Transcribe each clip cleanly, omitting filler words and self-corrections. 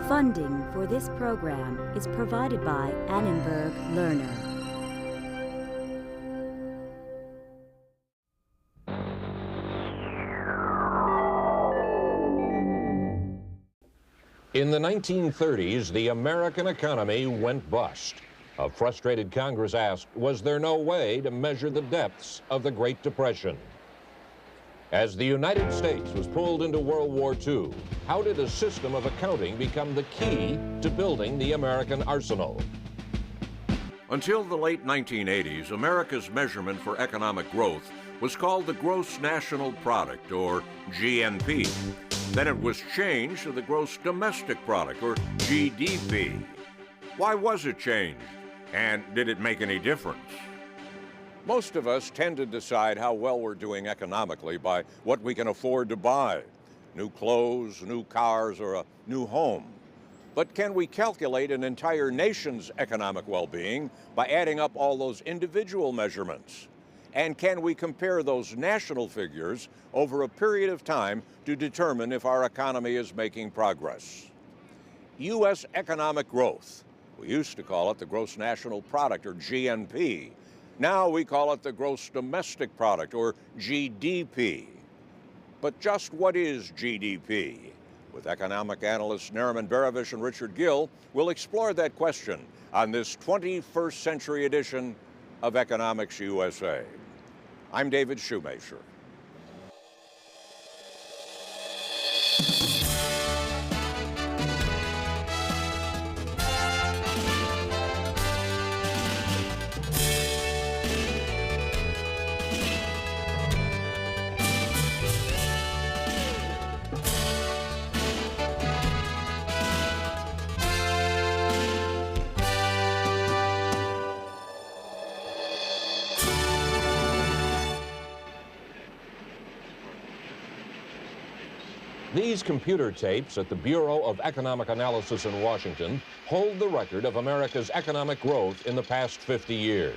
Funding for this program is provided by Annenberg Learner. In the 1930s, the American economy went bust. A frustrated Congress asked, was there no way to measure the depths of the Great Depression? As the United States was pulled into World War II, how did a system of accounting become the key to building the American arsenal? Until the late 1980s, America's measurement for economic growth was called the Gross National Product, or GNP. Then it was changed to the Gross Domestic Product, or GDP. Why was it changed? And did it make any difference? Most of us tend to decide how well we're doing economically by what we can afford to buy. New clothes, new cars, or a new home. But can we calculate an entire nation's economic well-being by adding up all those individual measurements? And can we compare those national figures over a period of time to determine if our economy is making progress? U.S. economic growth. We used to call it the Gross National Product, or GNP. Now we call it the Gross Domestic Product, or GDP. But just what is GDP? With economic analysts Nariman Berevish and Richard Gill, we'll explore that question on this 21st century edition of Economics USA. I'm David Shoemaker. These computer tapes at the Bureau of Economic Analysis in Washington hold the record of America's economic growth in the past 50 years.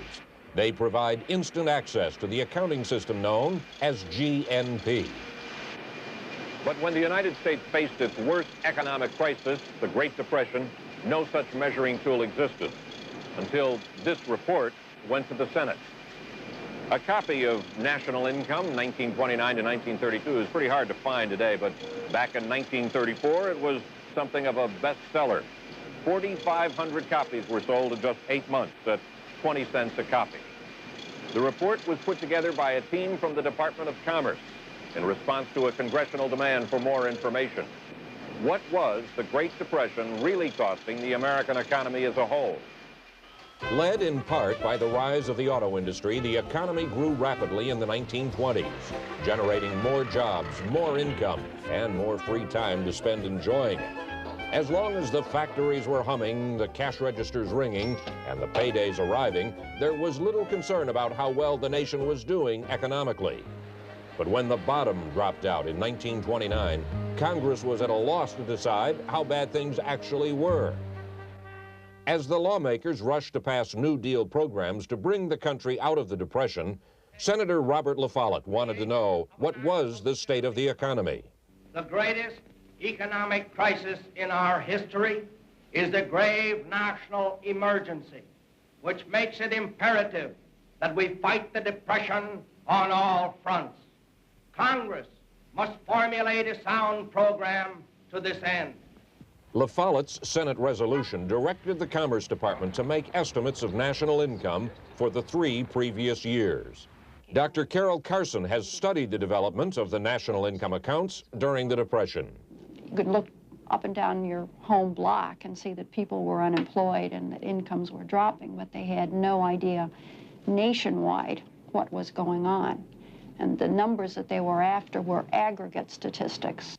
They provide instant access to the accounting system known as GNP. But when the United States faced its worst economic crisis, the Great Depression, no such measuring tool existed until this report went to the Senate. A copy of National Income, 1929 to 1932, is pretty hard to find today, but back in 1934, it was something of a bestseller. 4,500 copies were sold in just 8 months at 20 cents a copy. The report was put together by a team from the Department of Commerce in response to a congressional demand for more information. What was the Great Depression really costing the American economy as a whole? Led in part by the rise of the auto industry, the economy grew rapidly in the 1920s, generating more jobs, more income, and more free time to spend enjoying it. As long as the factories were humming, the cash registers ringing, and the paydays arriving, there was little concern about how well the nation was doing economically. But when the bottom dropped out in 1929, Congress was at a loss to decide how bad things actually were. As the lawmakers rushed to pass New Deal programs to bring the country out of the Depression, Senator Robert La Follette wanted to know what was the state of the economy. The greatest economic crisis in our history is the grave national emergency, which makes it imperative that we fight the Depression on all fronts. Congress must formulate a sound program to this end. La Follette's Senate resolution directed the Commerce Department to make estimates of national income for the 3 previous years. Dr. Carol Carson has studied the development of the national income accounts during the Depression. You could look up and down your home block and see that people were unemployed and that incomes were dropping, but they had no idea nationwide what was going on. And the numbers that they were after were aggregate statistics.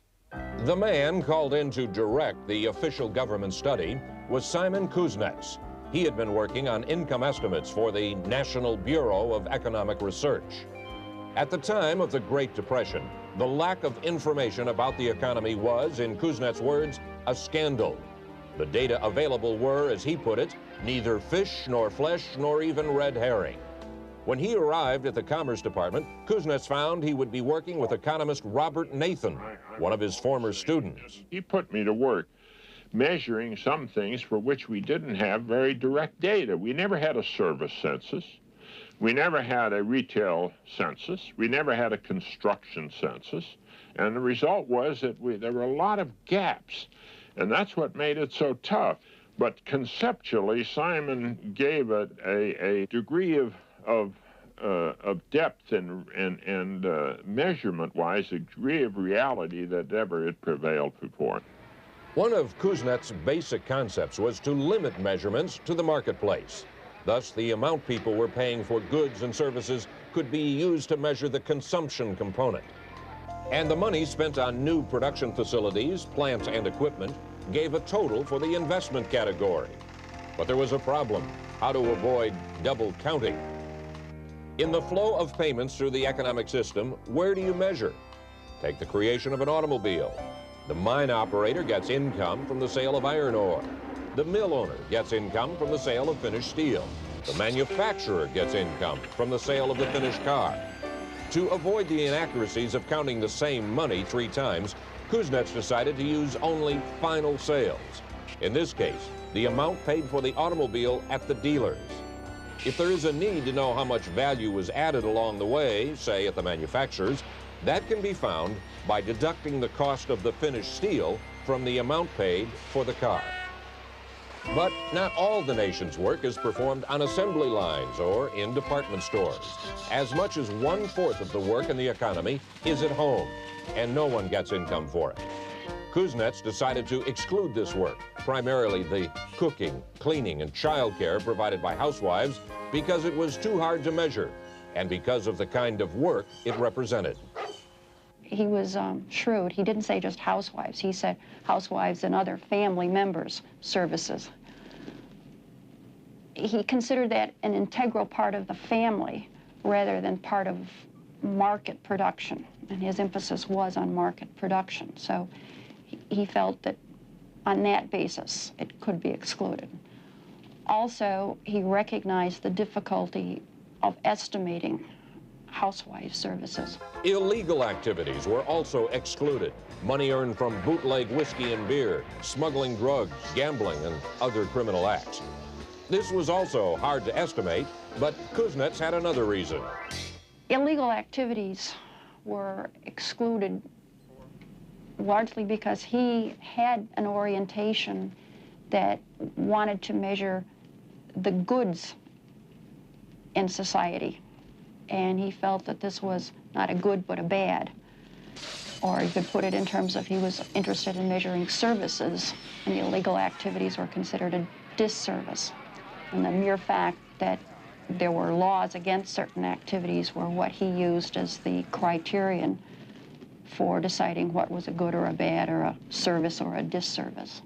The man called in to direct the official government study was Simon Kuznets. He had been working on income estimates for the National Bureau of Economic Research. At the time of the Great Depression, the lack of information about the economy was, in Kuznets' words, a scandal. The data available were, as he put it, neither fish nor flesh nor even red herring. When he arrived at the Commerce Department, Kuznets found he would be working with economist Robert Nathan, one of his former students. He put me to work measuring some things for which we didn't have very direct data. We never had a service census. We never had a retail census. We never had a construction census. And the result was that there were a lot of gaps. And that's what made it so tough. But conceptually, Simon gave it a degree of depth and measurement-wise, a degree of reality that never had prevailed before. One of Kuznets' basic concepts was to limit measurements to the marketplace. Thus, the amount people were paying for goods and services could be used to measure the consumption component. And the money spent on new production facilities, plants, and equipment gave a total for the investment category. But there was a problem: how to avoid double counting. In the flow of payments through the economic system, where do you measure? Take the creation of an automobile. The mine operator gets income from the sale of iron ore. The mill owner gets income from the sale of finished steel. The manufacturer gets income from the sale of the finished car. To avoid the inaccuracies of counting the same money 3 times, Kuznets decided to use only final sales. In this case, the amount paid for the automobile at the dealers. If there is a need to know how much value was added along the way, say at the manufacturers, that can be found by deducting the cost of the finished steel from the amount paid for the car. But not all the nation's work is performed on assembly lines or in department stores. As much as 1/4 of the work in the economy is at home, and no one gets income for it. Kuznets decided to exclude this work, primarily the cooking, cleaning, and childcare provided by housewives, because it was too hard to measure, and because of the kind of work it represented. He was shrewd. He didn't say just housewives. He said housewives and other family members' services. He considered that an integral part of the family rather than part of market production, and his emphasis was on market production. So he felt that on that basis it could be excluded. Also, he recognized the difficulty of estimating housewife services. Illegal activities were also excluded. Money earned from bootleg whiskey and beer, smuggling drugs, gambling, and other criminal acts. This was also hard to estimate, but Kuznets had another reason. Illegal activities were excluded largely because he had an orientation that wanted to measure the goods in society. And he felt that this was not a good but a bad. Or you could put it in terms of he was interested in measuring services, and illegal activities were considered a disservice. And the mere fact that there were laws against certain activities were what he used as the criterion for deciding what was a good or a bad or a service or a disservice.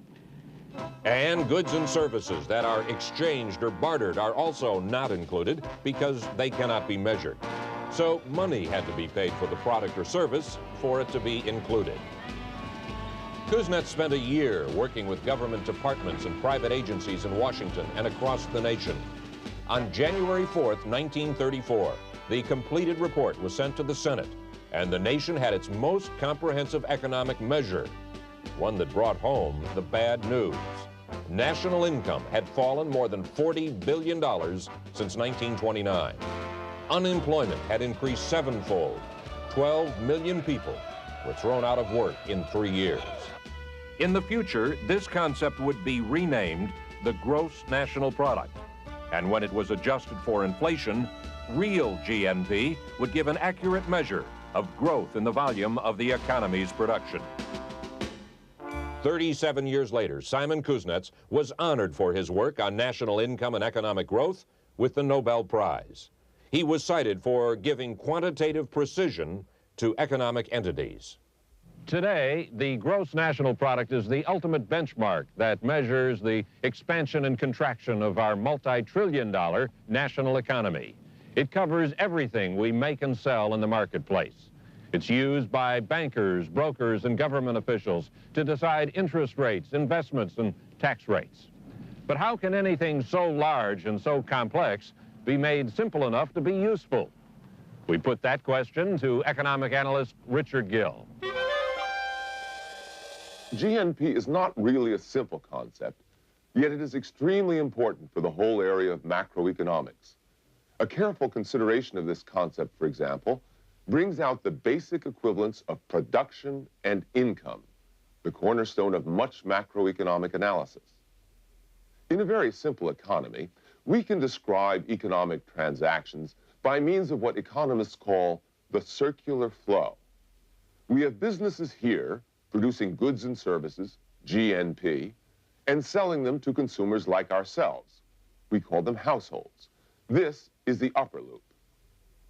And goods and services that are exchanged or bartered are also not included because they cannot be measured. So money had to be paid for the product or service for it to be included. Kuznets spent a year working with government departments and private agencies in Washington and across the nation. On January 4th, 1934, the completed report was sent to the Senate, and the nation had its most comprehensive economic measure, one that brought home the bad news. National income had fallen more than $40 billion since 1929. Unemployment had increased 7-fold. 12 million people were thrown out of work in 3 years. In the future, this concept would be renamed the gross national product. And when it was adjusted for inflation, real GNP would give an accurate measure of growth in the volume of the economy's production. 37 years later, Simon Kuznets was honored for his work on national income and economic growth with the Nobel Prize. He was cited for giving quantitative precision to economic entities. Today, the gross national product is the ultimate benchmark that measures the expansion and contraction of our multi-trillion-dollar national economy. It covers everything we make and sell in the marketplace. It's used by bankers, brokers, and government officials to decide interest rates, investments, and tax rates. But how can anything so large and so complex be made simple enough to be useful? We put that question to economic analyst Richard Gill. GNP is not really a simple concept, yet it is extremely important for the whole area of macroeconomics. A careful consideration of this concept, for example, brings out the basic equivalence of production and income, the cornerstone of much macroeconomic analysis. In a very simple economy, we can describe economic transactions by means of what economists call the circular flow. We have businesses here producing goods and services, GNP, and selling them to consumers like ourselves. We call them households. This is the upper loop.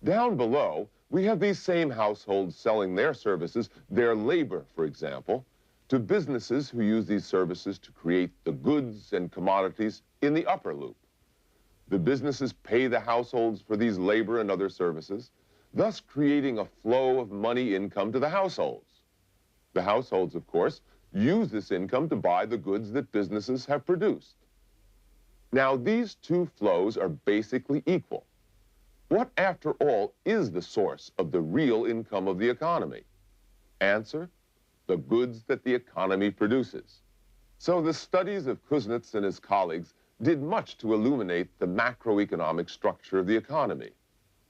Down below, we have these same households selling their services, their labor, for example, to businesses who use these services to create the goods and commodities in the upper loop. The businesses pay the households for these labor and other services, thus creating a flow of money income to the households. The households, of course, use this income to buy the goods that businesses have produced. Now, these two flows are basically equal. What, after all, is the source of the real income of the economy? Answer: the goods that the economy produces. So the studies of Kuznets and his colleagues did much to illuminate the macroeconomic structure of the economy.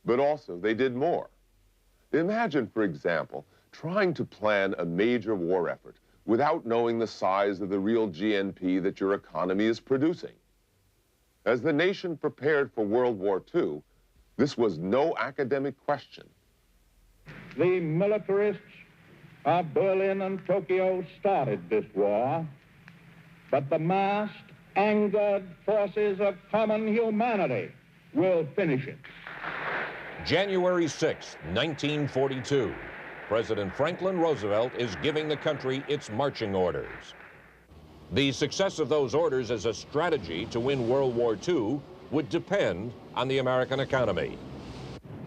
But also, they did more. Imagine, for example, trying to plan a major war effort without knowing the size of the real GNP that your economy is producing. As the nation prepared for World War II, this was no academic question. The militarists of Berlin and Tokyo started this war, but the massed, angered forces of common humanity will finish it. January 6, 1942. President Franklin Roosevelt is giving the country its marching orders. The success of those orders as a strategy to win World War II would depend on the American economy.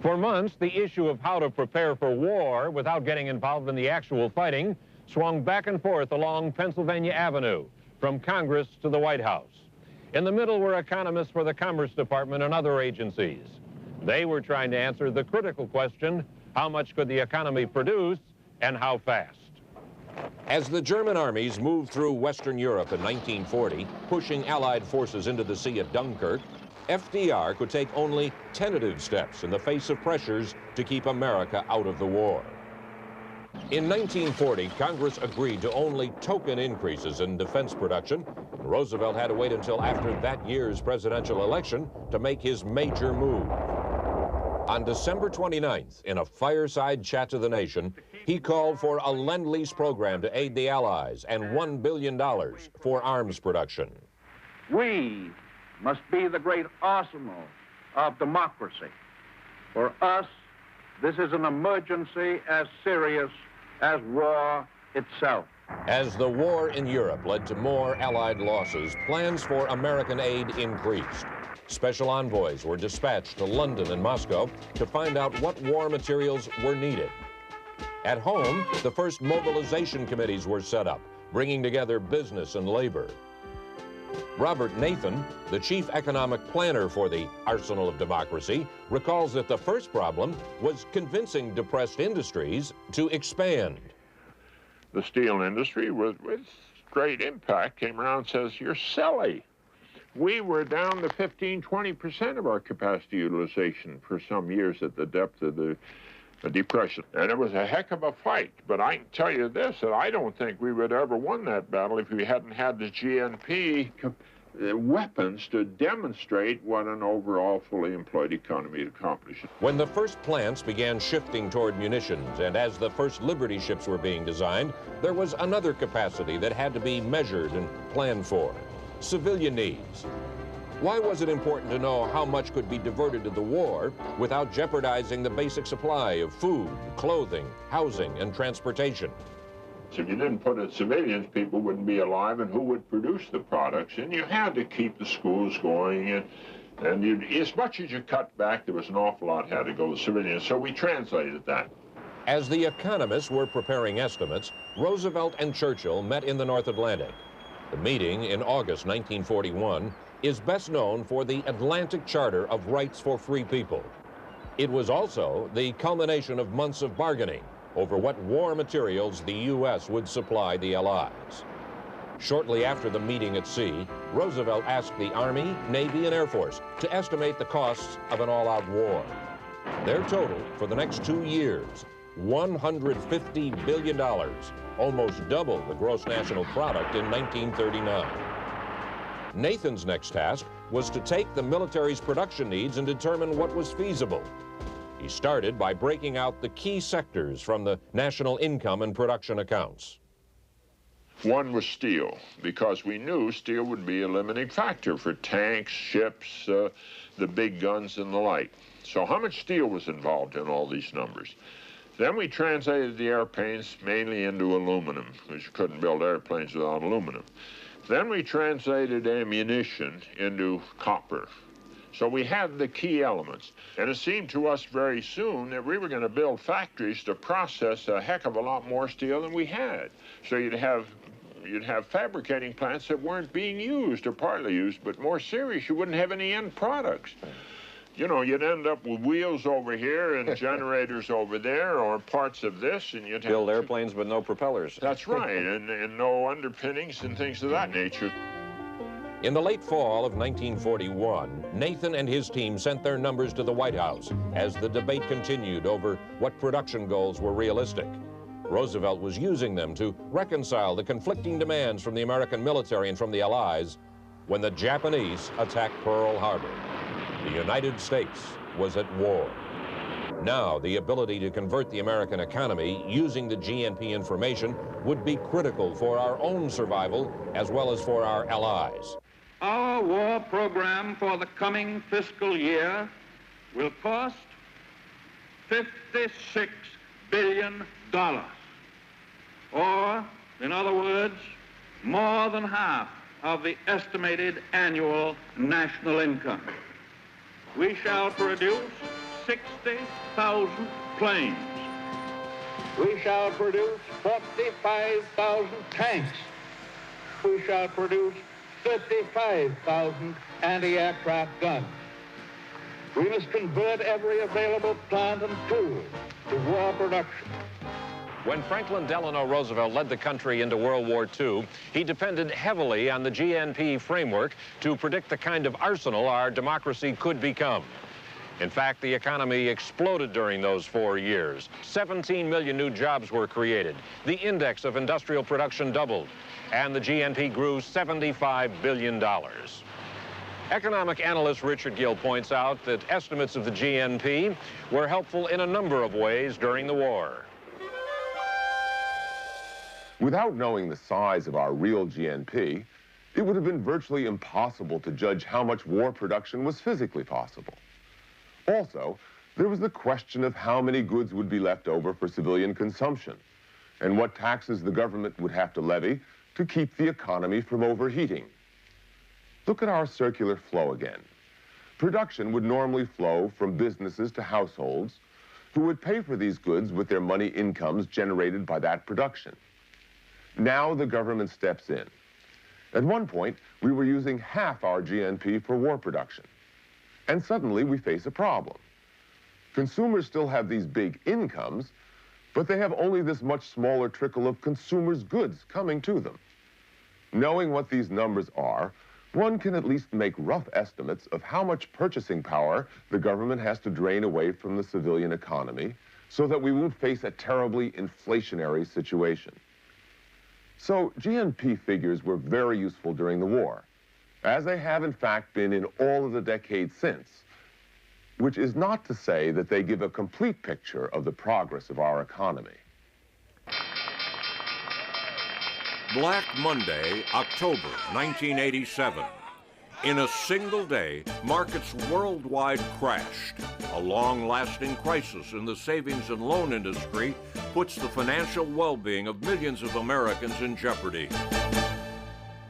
For months, the issue of how to prepare for war without getting involved in the actual fighting swung back and forth along Pennsylvania Avenue, from Congress to the White House. In the middle were economists for the Commerce Department and other agencies. They were trying to answer the critical question, how much could the economy produce and how fast? As the German armies moved through Western Europe in 1940, pushing Allied forces into the sea at Dunkirk, FDR could take only tentative steps in the face of pressures to keep America out of the war. In 1940, Congress agreed to only token increases in defense production. Roosevelt had to wait until after that year's presidential election to make his major move. On December 29th, in a fireside chat to the nation, he called for a Lend-Lease program to aid the Allies and $1 billion for arms production. We must be the great arsenal of democracy. For us, this is an emergency as serious as war itself. As the war in Europe led to more Allied losses, plans for American aid increased. Special envoys were dispatched to London and Moscow to find out what war materials were needed. At home, the first mobilization committees were set up, bringing together business and labor. Robert Nathan, the chief economic planner for the Arsenal of Democracy, recalls that the first problem was convincing depressed industries to expand. The steel industry, with great impact, came around and says, "You're silly." We were down to 15–20% of our capacity utilization for some years at the depth of the Depression. And it was a heck of a fight. But I can tell you this, that I don't think we would have ever won that battle if we hadn't had the GNP weapons to demonstrate what an overall fully employed economy accomplished. When the first plants began shifting toward munitions, and as the first Liberty ships were being designed, there was another capacity that had to be measured and planned for: civilian needs. Why was it important to know how much could be diverted to the war without jeopardizing the basic supply of food, clothing, housing, and transportation? So if you didn't put it civilians, people wouldn't be alive, and who would produce the products? And you had to keep the schools going, and as much as you cut back, there was an awful lot had to go to civilians, so we translated that. As the economists were preparing estimates, Roosevelt and Churchill met in the North Atlantic. The meeting in August 1941 is best known for the Atlantic Charter of Rights for Free People. It was also the culmination of months of bargaining over what war materials the U.S. would supply the Allies. Shortly after the meeting at sea, Roosevelt asked the Army, Navy, and Air Force to estimate the costs of an all-out war. Their total for the next 2 years, $150 billion, almost double the gross national product in 1939. Nathan's next task was to take the military's production needs and determine what was feasible. He started by breaking out the key sectors from the national income and production accounts. One was steel, because we knew steel would be a limiting factor for tanks, ships, the big guns and the like. So how much steel was involved in all these numbers? Then we translated the airplanes mainly into aluminum, because you couldn't build airplanes without aluminum. Then we translated ammunition into copper. So we had the key elements. And it seemed to us very soon that we were going to build factories to process a heck of a lot more steel than we had. So you'd have fabricating plants that weren't being used or partly used, but more serious, you wouldn't have any end products. You know, you'd end up with wheels over here and generators over there, or parts of this, and you'd build airplanes but no propellers. That's right, and no underpinnings and things of that nature. In the late fall of 1941, Nathan and his team sent their numbers to the White House as the debate continued over what production goals were realistic. Roosevelt was using them to reconcile the conflicting demands from the American military and from the Allies when the Japanese attacked Pearl Harbor. The United States was at war. Now, the ability to convert the American economy using the GNP information would be critical for our own survival as well as for our allies. Our war program for the coming fiscal year will cost $56 billion. Or, in other words, more than half of the estimated annual national income. We shall produce 60,000 planes. We shall produce 45,000 tanks. We shall produce 55,000 anti-aircraft guns. We must convert every available plant and tool to war production. When Franklin Delano Roosevelt led the country into World War II, he depended heavily on the GNP framework to predict the kind of arsenal our democracy could become. In fact, the economy exploded during those 4 years. 17 million new jobs were created. The index of industrial production doubled, and the GNP grew $75 billion. Economic analyst Richard Gill points out that estimates of the GNP were helpful in a number of ways during the war. Without knowing the size of our real GNP, it would have been virtually impossible to judge how much war production was physically possible. Also, there was the question of how many goods would be left over for civilian consumption, and what taxes the government would have to levy to keep the economy from overheating. Look at our circular flow again. Production would normally flow from businesses to households, who would pay for these goods with their money incomes generated by that production. Now the government steps in. At one point, we were using half our GNP for war production. And suddenly we face a problem. Consumers still have these big incomes, but they have only this much smaller trickle of consumers' goods coming to them. Knowing what these numbers are, one can at least make rough estimates of how much purchasing power the government has to drain away from the civilian economy so that we won't face a terribly inflationary situation. So GNP figures were very useful during the war, as they have in fact been in all of the decades since, which is not to say that they give a complete picture of the progress of our economy. Black Monday, October 1987. In a single day, markets worldwide crashed. A long-lasting crisis in the savings and loan industry puts the financial well-being of millions of Americans in jeopardy.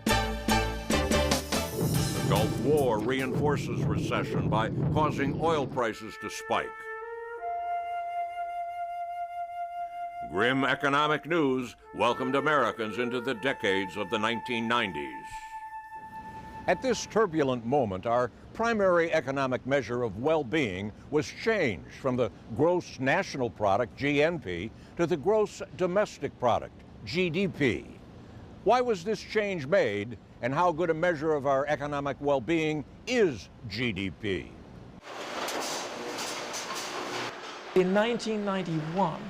The Gulf War reinforces recession by causing oil prices to spike. Grim economic news welcomed Americans into the decades of the 1990s. At this turbulent moment, our primary economic measure of well-being was changed from the gross national product, GNP, to the gross domestic product, GDP. Why was this change made, and how good a measure of our economic well-being is GDP? In 1991,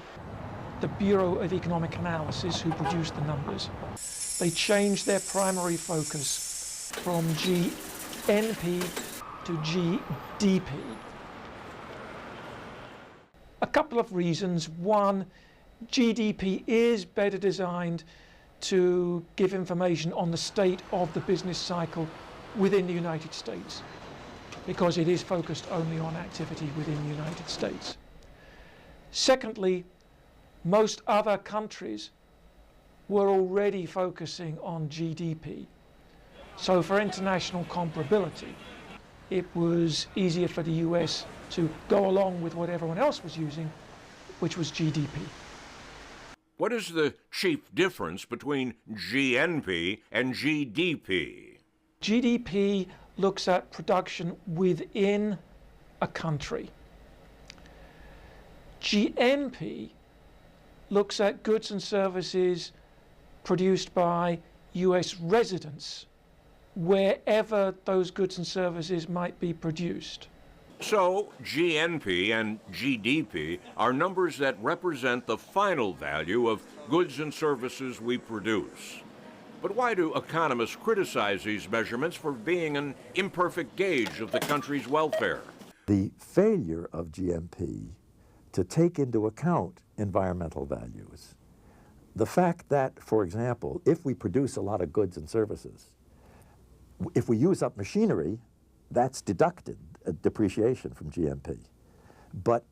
the Bureau of Economic Analysis, who produced the numbers, they changed their primary focus from GNP to GDP. A couple of reasons. One, GDP is better designed to give information on the state of the business cycle within the United States, because it is focused only on activity within the United States. Secondly, most other countries were already focusing on GDP. So for international comparability, it was easier for the US to go along with what everyone else was using, which was GDP. What is the chief difference between GNP and GDP? GDP looks at production within a country. GNP looks at goods and services produced by US residents, wherever those goods and services might be produced. So, GNP and GDP are numbers that represent the final value of goods and services we produce. But why do economists criticize these measurements for being an imperfect gauge of the country's welfare? The failure of GNP to take into account environmental values, the fact that, for example, if we produce a lot of goods and services, if we use up machinery, that's deducted depreciation from GNP, but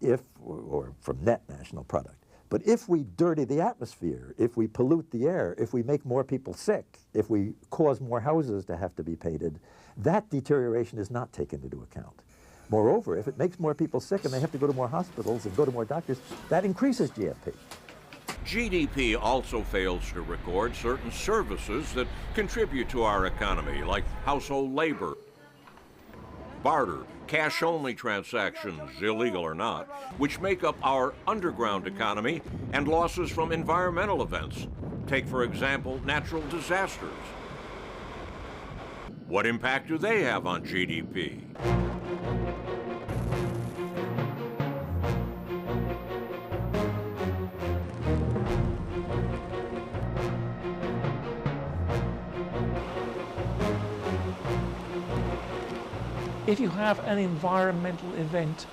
or from net national product. But if we dirty the atmosphere, if we pollute the air, if we make more people sick, if we cause more houses to have to be painted, that deterioration is not taken into account. Moreover, if it makes more people sick and they have to go to more hospitals and go to more doctors, that increases GNP. GDP also fails to record certain services that contribute to our economy, like household labor, barter, cash-only transactions, illegal or not, which make up our underground economy, and losses from environmental events. Take, for example, natural disasters. What impact do they have on GDP? If you have an environmental event,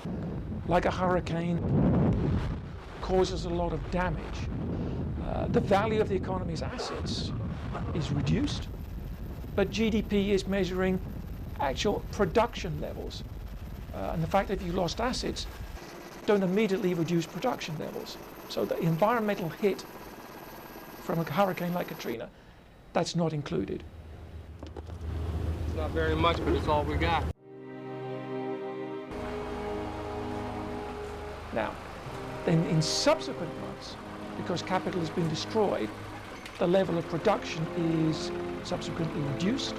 like a hurricane, causes a lot of damage, the value of the economy's assets is reduced, but GDP is measuring actual production levels. And the fact that if you lost assets, don't immediately reduce production levels. So the environmental hit from a hurricane like Katrina, that's not included. It's not very much, but it's all we got. Now, then in subsequent months, because capital has been destroyed, the level of production is subsequently reduced.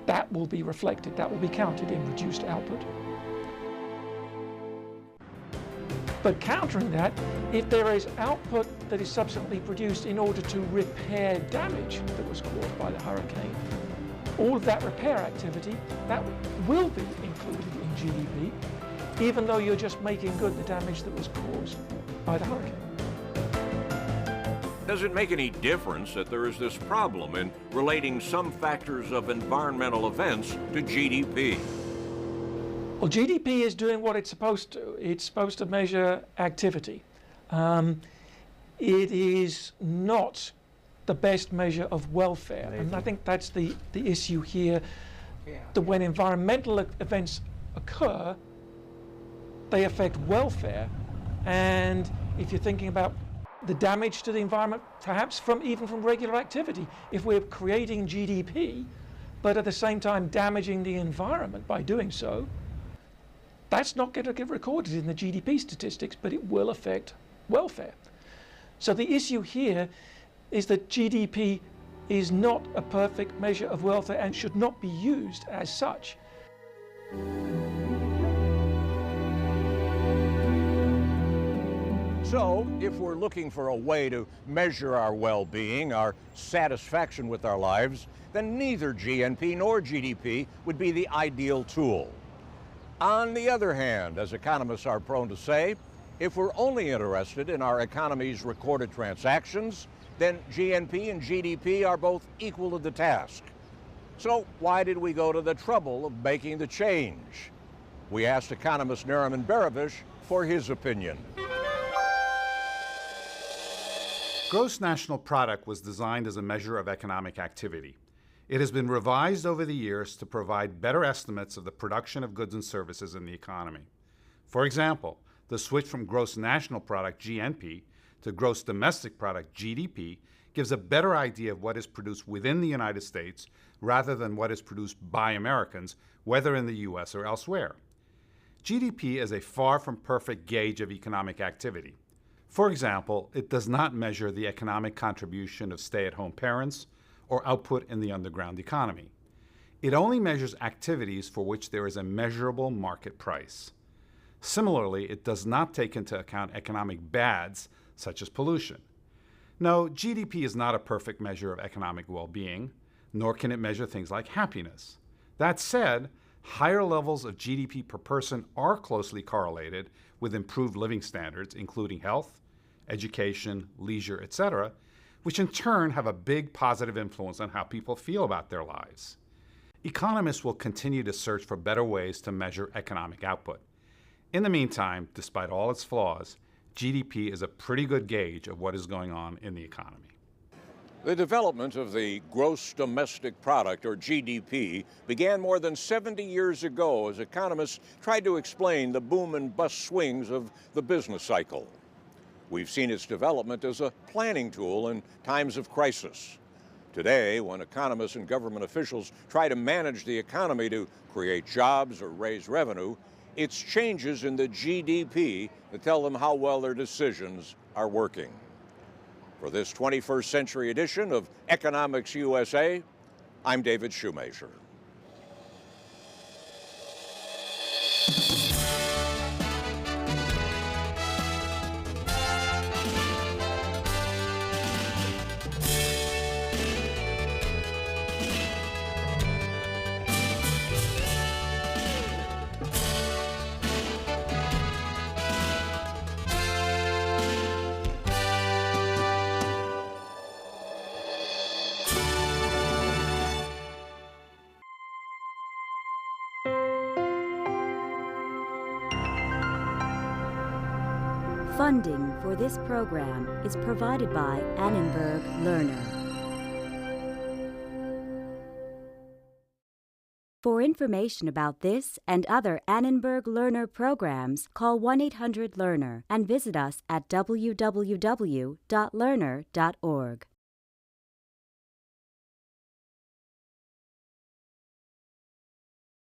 That will be reflected, that will be counted in reduced output. But countering that, if there is output that is subsequently produced in order to repair damage that was caused by the hurricane, all of that repair activity, that will be included in GDP, even though you're just making good the damage that was caused by the hurricane. Does it make any difference that there is this problem in relating some factors of environmental events to GDP? Well, GDP is doing what it's supposed to. It's supposed to measure activity. It is not the best measure of welfare, and I think that's the issue here, that when environmental events occur, they affect welfare, and if you're thinking about the damage to the environment, perhaps even from regular activity, if we're creating GDP, but at the same time damaging the environment by doing so, that's not going to get recorded in the GDP statistics, but it will affect welfare. So the issue here is that GDP is not a perfect measure of welfare and should not be used as such. So, if we're looking for a way to measure our well-being, our satisfaction with our lives, then neither GNP nor GDP would be the ideal tool. On the other hand, as economists are prone to say, if we're only interested in our economy's recorded transactions, then GNP and GDP are both equal to the task. So why did we go to the trouble of making the change? We asked economist Annenberg for his opinion. Gross national product was designed as a measure of economic activity. It has been revised over the years to provide better estimates of the production of goods and services in the economy. For example, the switch from gross national product, GNP, to gross domestic product, GDP, gives a better idea of what is produced within the United States rather than what is produced by Americans, whether in the U.S. or elsewhere. GDP is a far from perfect gauge of economic activity. For example, it does not measure the economic contribution of stay-at-home parents or output in the underground economy. It only measures activities for which there is a measurable market price. Similarly, it does not take into account economic bads such as pollution. No, GDP is not a perfect measure of economic well-being, nor can it measure things like happiness. That said, higher levels of GDP per person are closely correlated with improved living standards, including health, education, leisure, etc., which in turn have a big positive influence on how people feel about their lives. Economists will continue to search for better ways to measure economic output. In the meantime, despite all its flaws, GDP is a pretty good gauge of what is going on in the economy. The development of the gross domestic product, or GDP, began more than 70 years ago as economists tried to explain the boom and bust swings of the business cycle. We've seen its development as a planning tool in times of crisis. Today, when economists and government officials try to manage the economy to create jobs or raise revenue, it's changes in the GDP that tell them how well their decisions are working. For this 21st century edition of Economics USA, I'm David Shoemaker. Funding for this program is provided by Annenberg Learner. For information about this and other Annenberg Learner programs, call 1-800-LEARNER and visit us at www.learner.org.